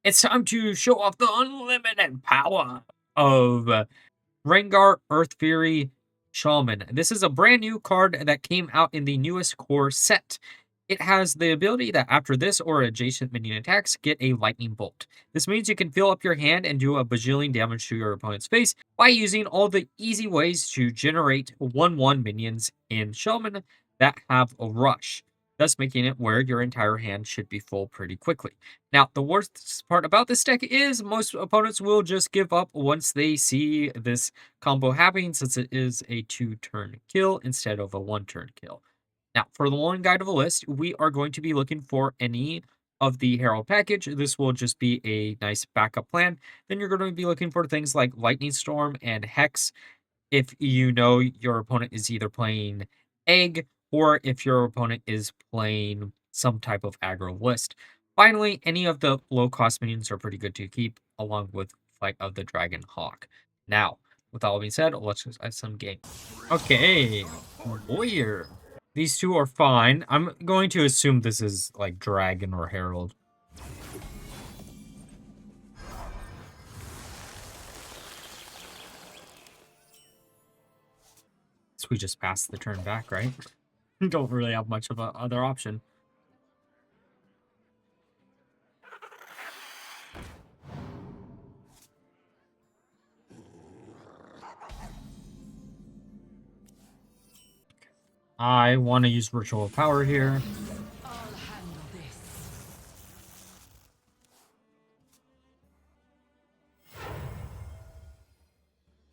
It's time to show off the unlimited power of Rehgar Earthfury Shaman. This is a brand new card that came out in the newest core set. It has the ability that after this or adjacent minion attacks, get a lightning bolt. This means you can fill up your hand and do a bajillion damage to your opponent's face by using all the easy ways to generate 1/1 minions in Shaman that have a rush, thus making it where your entire hand should be full pretty quickly. Now, the worst part about this deck is most opponents will just give up once they see this combo happening, since it is a 2-turn kill instead of a 1-turn kill. Now, for the one guide of a list, we are going to be looking for any of the Herald package. This will just be a nice backup plan. Then you're going to be looking for things like Lightning Storm and Hex if you know your opponent is either playing Egg or if your opponent is playing some type of aggro list. Finally, any of the low-cost minions are pretty good to keep, along with Flight of the Dragon Hawk. Now, with all being said, let's just have some game. Okay, Warrior. These two are fine. I'm going to assume this is like Dragon or Herald. So we just pass the turn back, right? Don't really have much of a other option. I want to use Ritual of Power here.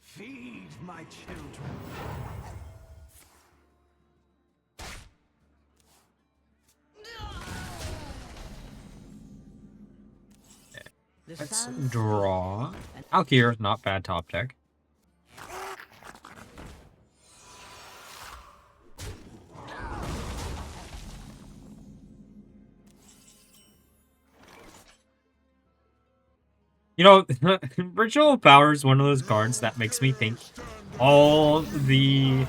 Feed my children. Let's draw. Alkir, not bad top deck. You know, Ritual of Power is one of those cards that makes me think all the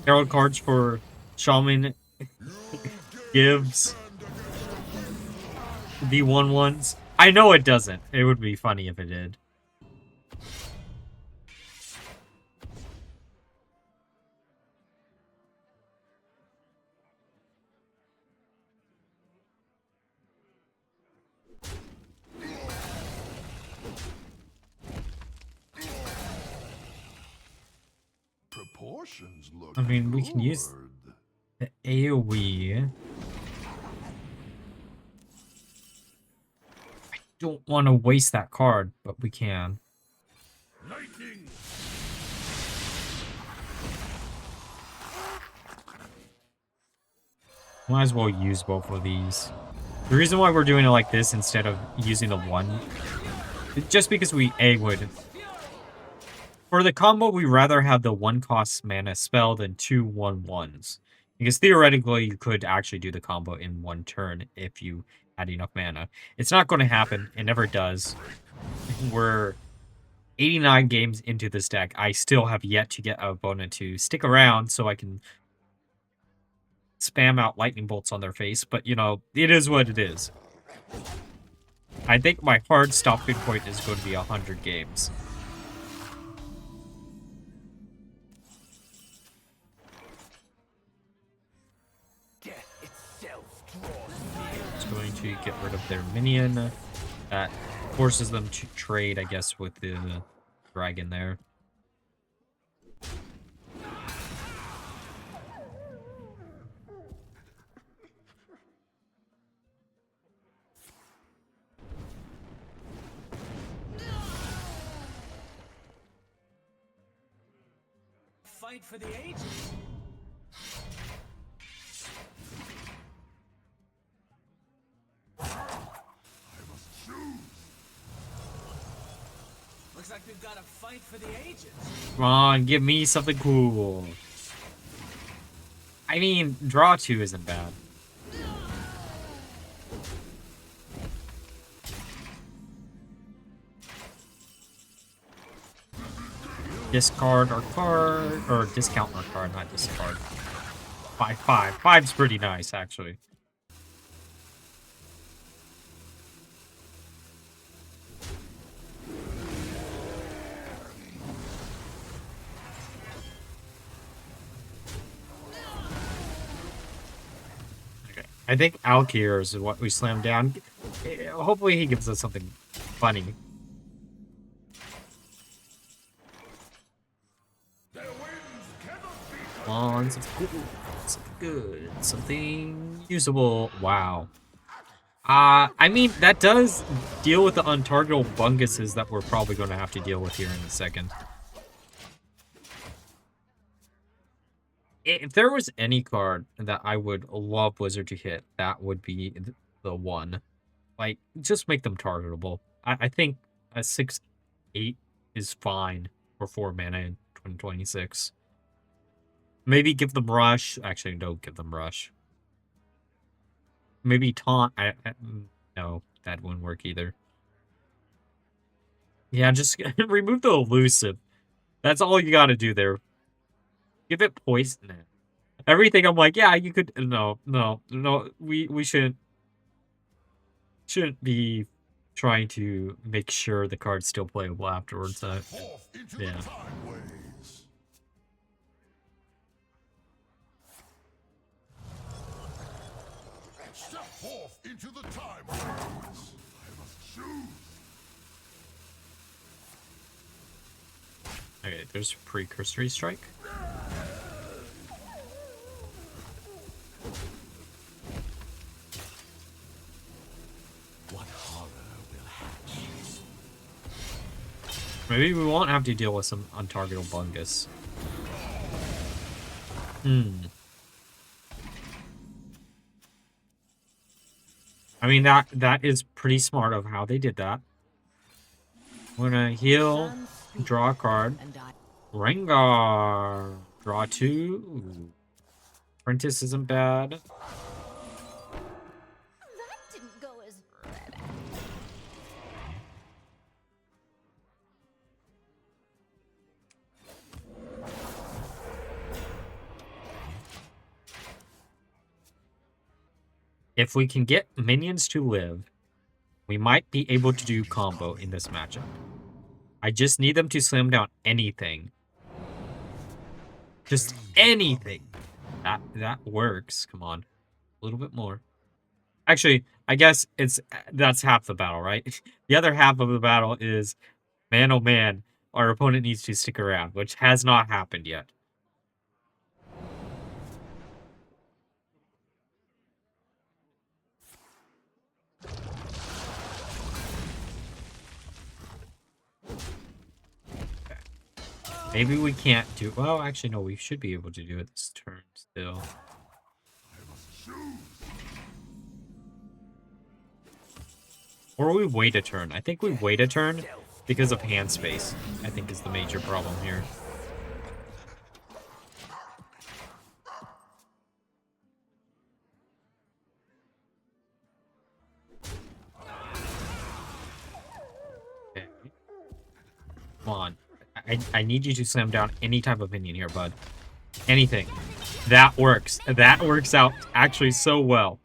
Herald cards for Shaman gives the 1/1s. I know it doesn't. It would be funny if it did. Proportions look I mean, we can use the AoE. I don't want to waste that card, but we can. Lightning. Might as well use both of these. The reason why we're doing it like this instead of using the one, just because we would. For the combo, we rather have the 1-cost mana spell than 2 1/1s. Because theoretically, you could actually do the combo in 1 turn if you had enough mana. It's not going to happen. It never does. We're 89 games into this deck. I still have yet to get an opponent to stick around so I can spam out lightning bolts on their face. But, you know, it is what it is. I think my hard stopping point is going to be 100 games. It's going to get rid of their minion. That forces them to trade, I guess, with the dragon there. Fight for the ages. Looks like we've got a fight for the ages. Come on, give me something cool. I mean, draw 2 isn't bad. Discard our card, or discount our card, not discard. 5/5. 5's pretty nice, actually. I think Alkir is what we slammed down. Hopefully he gives us something funny. Come on, something good, something usable. Wow. I mean, that does deal with the untargetable bunguses that we're probably going to have to deal with here in a second. If there was any card that I would love Blizzard to hit, that would be the one. Like, just make them targetable. I think a 6/8 is fine for 4 mana in 2026. Maybe give them Rush. Actually, don't give them Rush. Maybe Taunt. No, that wouldn't work either. Yeah, just remove the elusive. That's all you gotta do there. Give it poison. Everything I'm like, yeah, you could. No. We shouldn't be trying to make sure the card's still playable afterwards. Yeah. Step forth into the timeways. I must choose. Okay, there's Precursory Strike. What horror will hatch? Maybe we won't have to deal with some untargetable bungus. I mean, that is pretty smart of how they did that. We're gonna heal, draw a card. Rehgar. Draw 2. Apprentice isn't bad. That didn't go as bad. If we can get minions to live, we might be able to do combo in this matchup. I just need them to slam down anything. Just anything. That works. Come on. A little bit more. Actually, I guess that's half the battle, right? The other half of the battle is, man oh man, our opponent needs to stick around, which has not happened yet. Maybe we can't do... Well, actually, no, we should be able to do it this turn still. Or we wait a turn. I think we wait a turn because of hand space, I think is the major problem here. Okay. Come on. I need you to slam down any type of minion here, bud. Anything. That works. That works out actually so well.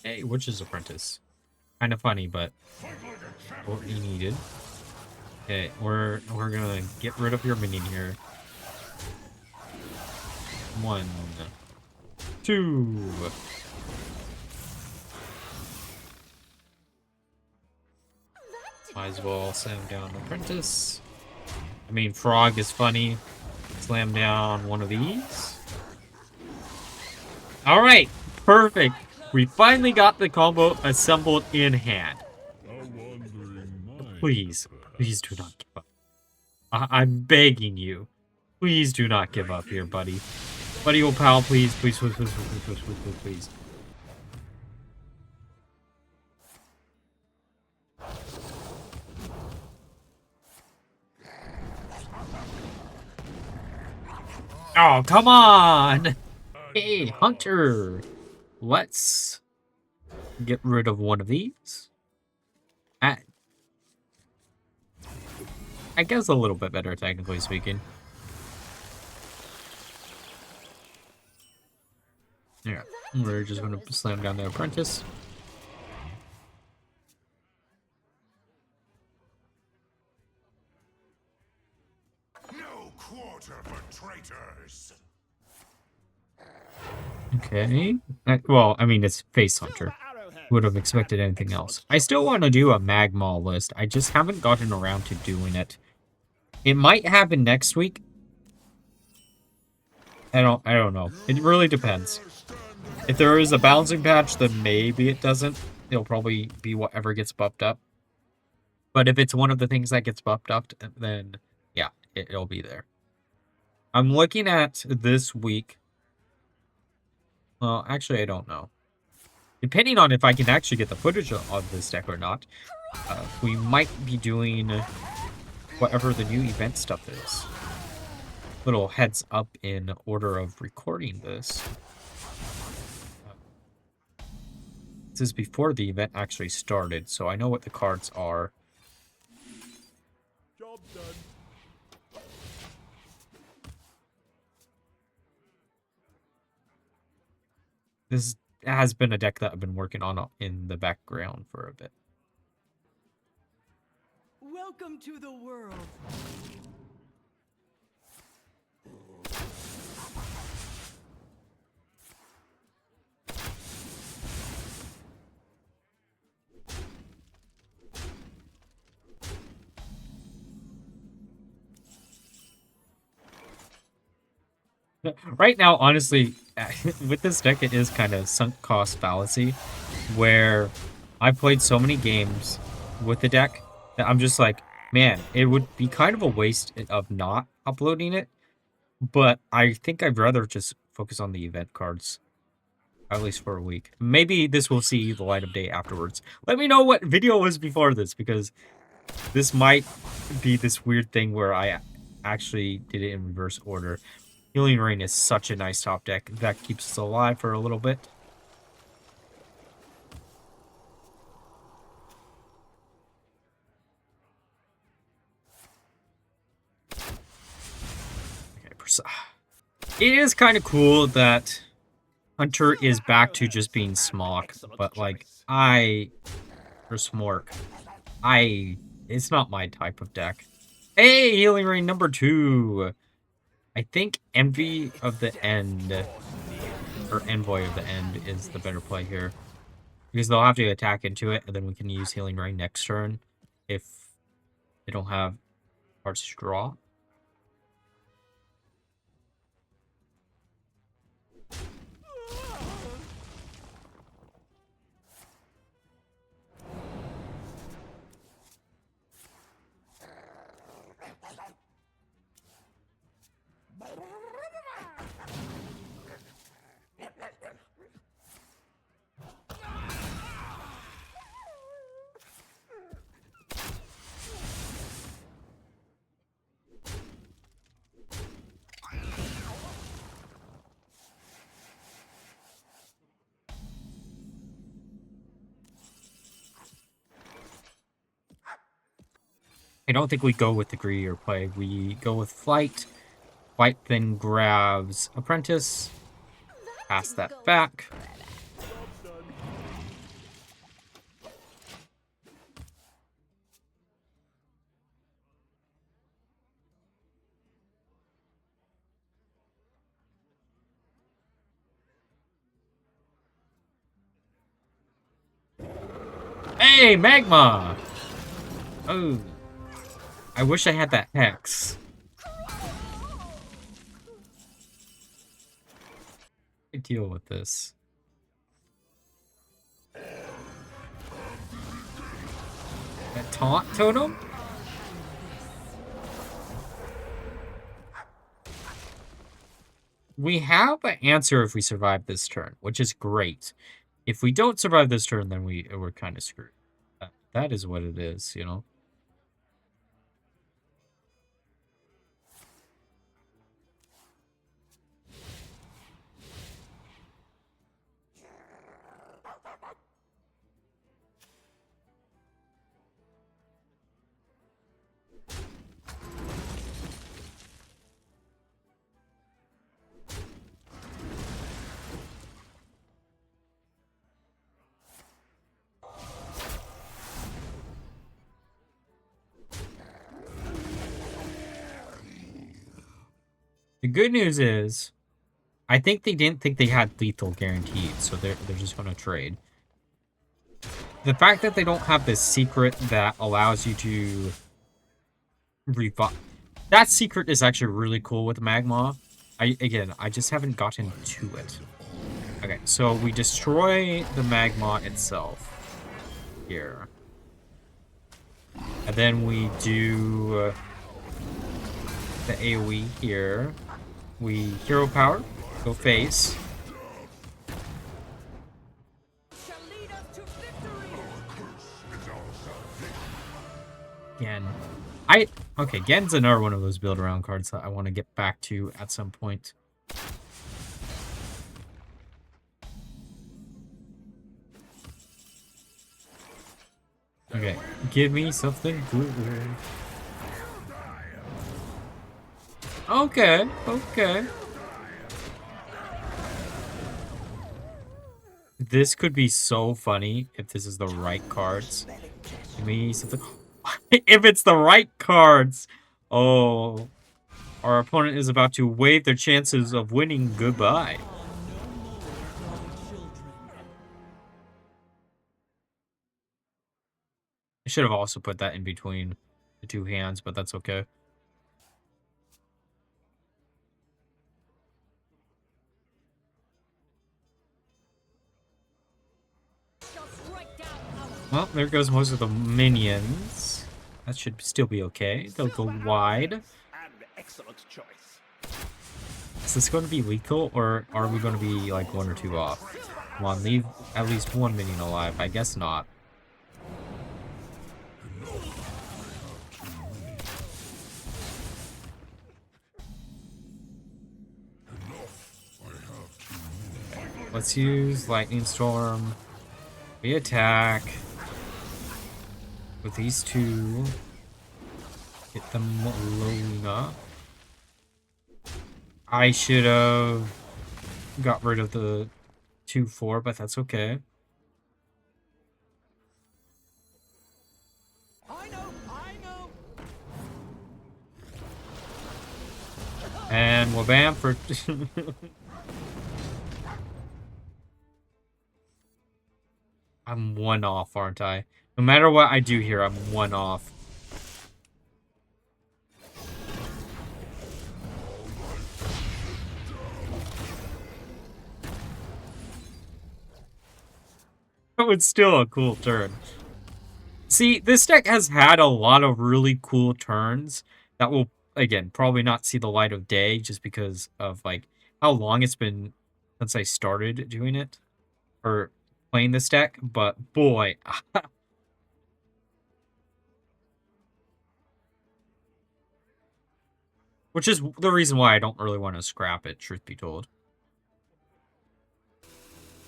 Hey, Witch's Apprentice. Kind of funny, but what he needed. Okay, we're gonna get rid of your minion here. 1, 2. Might as well slam down Apprentice. I mean, Frog is funny. Slam down one of these. Alright, perfect. We finally got the combo assembled in hand. Please do not give up. I'm begging you. Please do not give up here, buddy. Buddy, old pal, please. Oh, come on! Hey, Hunter! Let's get rid of one of these. I guess a little bit better, technically speaking. Yeah, we're just gonna slam down the apprentice. No quarter for traitors. Okay. Well, I mean, it's Face Hunter. Would have expected anything else. I still want to do a Magma list. I just haven't gotten around to doing it. It might happen next week. I don't know. It really depends. If there is a balancing patch, then maybe it doesn't. It'll probably be whatever gets buffed up. But if it's one of the things that gets buffed up, then yeah, it'll be there. I'm looking at this week. Well, actually, I don't know. Depending on if I can actually get the footage of this deck or not, we might be doing whatever the new event stuff is. Little heads up in order of recording this. This is before the event actually started, so I know what the cards are. Job done. This has been a deck that I've been working on in the background for a bit. Welcome to the world. Right now, honestly, with this deck, it is kind of sunk cost fallacy, where I've played so many games with the deck that I'm just like, man, it would be kind of a waste of not uploading it, but I think I'd rather just focus on the event cards, at least for a week. Maybe this will see the light of day afterwards. Let me know what video was before this, because this might be this weird thing where I actually did it in reverse order. Healing Rain is such a nice top deck that keeps us alive for a little bit. Okay, it is kind of cool that Hunter is back to just being Smock, but like or Smork, it's not my type of deck. Hey, Healing Rain number 2. I think Envy of the End, or Envoy of the End, is the better play here. Because they'll have to attack into it, and then we can use Healing Rain next turn if they don't have cards to draw. I don't think we go with the greedier play. We go with Flight. Flight then grabs Apprentice. Pass that back. Hey, Magma! Oh. I wish I had that Hex. I deal with this. That taunt totem? We have an answer if we survive this turn, which is great. If we don't survive this turn, then we're kind of screwed. That is what it is, you know? The good news is, I think they didn't think they had lethal guaranteed, so they're just going to trade. The fact that they don't have this secret that allows you to revive, that secret is actually really cool with Magma. I just haven't gotten to it. Okay, so we destroy the Magma itself here. And then we do the AoE here. We hero power, go face. Again. Okay, Gen's another one of those build around cards that I want to get back to at some point. Okay, give me something good. Okay, okay. This could be so funny if this is the right cards. Give me something. If it's the right cards. Oh. Our opponent is about to wave their chances of winning goodbye. I should have also put that in between the two hands, but that's okay. Well, there goes most of the minions. That should still be okay. They'll go wide. Excellent choice. Is this going to be lethal, or are we going to be like 1 or 2 off? Come on, leave at least 1 minion alive. I guess not. Let's use Lightning Storm. We attack with these two. Hit them low enough. I should have got rid of the 2/4, but that's okay. I know. And wabam for... I'm 1 off, aren't I? No matter what I do here, I'm 1 off. That was still a cool turn. See, this deck has had a lot of really cool turns that will, again, probably not see the light of day just because of, like, how long it's been since I started doing it. Or playing this deck, but boy. Which is the reason why I don't really want to scrap it, truth be told.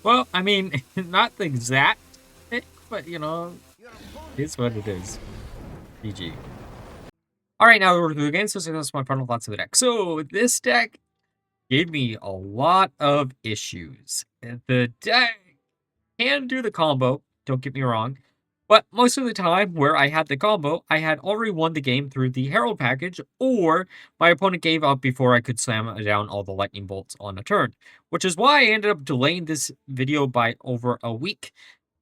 Well, I mean, not the exact pick, but, you know, it's what it is. GG. Alright, now we're through the game, so that's my final thoughts of the deck. So, this deck gave me a lot of issues. The deck can do the combo, don't get me wrong, but most of the time where I had the combo, I had already won the game through the Herald package, or my opponent gave up before I could slam down all the lightning bolts on a turn, which is why I ended up delaying this video by over a week,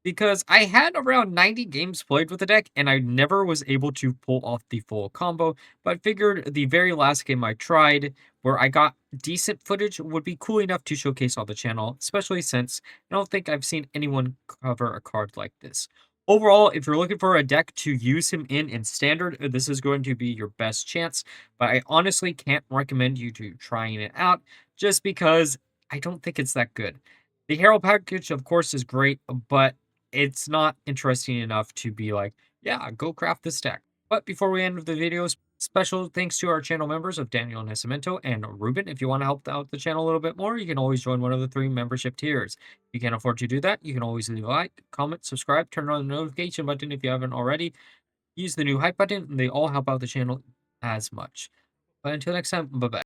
because I had around 90 games played with the deck, and I never was able to pull off the full combo, but figured the very last game I tried, where I got decent footage, would be cool enough to showcase on the channel, especially since I don't think I've seen anyone cover a card like this. Overall, if you're looking for a deck to use him in Standard, this is going to be your best chance, but I honestly can't recommend you to trying it out, just because I don't think it's that good. The Herald package, of course, is great, but it's not interesting enough to be like, yeah, go craft this deck. But before we end the video, special thanks to our channel members of Daniel Nascimento and Ruben. If you want to help out the channel a little bit more, you can always join one of the 3 membership tiers. If you can't afford to do that, you can always leave a like, comment, subscribe, turn on the notification button if you haven't already. Use the new hype button, and they all help out the channel as much. But until next time, bye-bye.